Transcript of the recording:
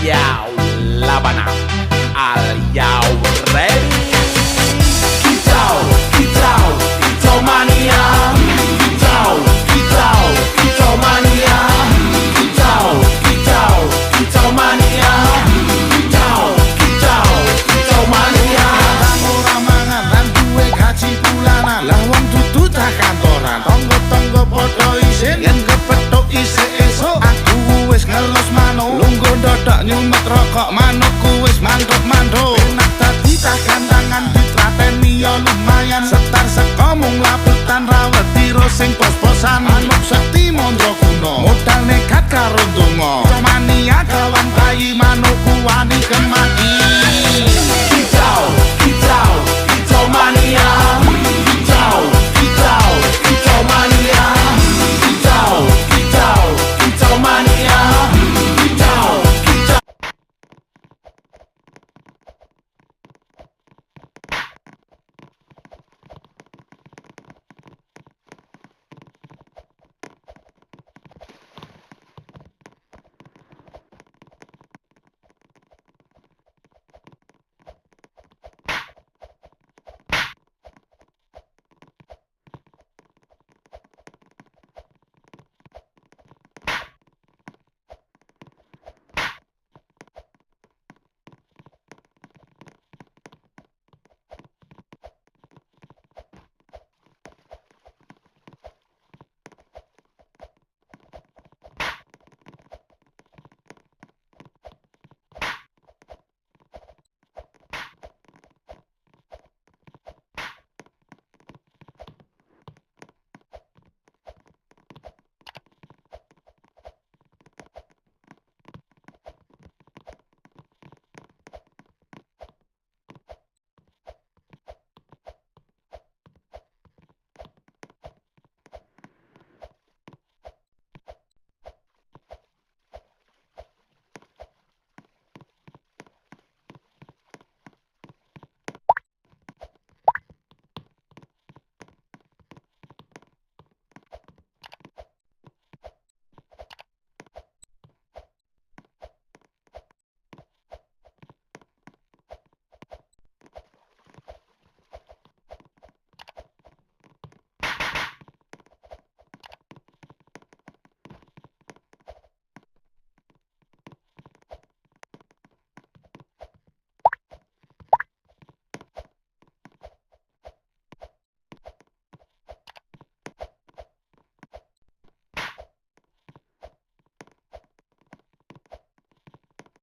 Yo, Labana, are you ready? Kicau, kicau, kicau mania. Kicau, kicau, kicau mania. Kicau, kicau, kicau mania. Kicau, kicau, kicau mania. Orang mangan lan duwe gaji bulanan, lah wong dudu tak kantoran. Tonggo-tonggo padha isin yen kepethuk isih esuk. Aku wis ngelos manuk, lungguh ndodok nyumet rokok manukku wis manduk-manduk. Enak dadi tak gantangan ditrateni ya lumayan. Setar seko mung labutan rawet tiro sing pos-posan. Manuk sekti mondro kuno, modal nekat karo donga. Mania kawan bayi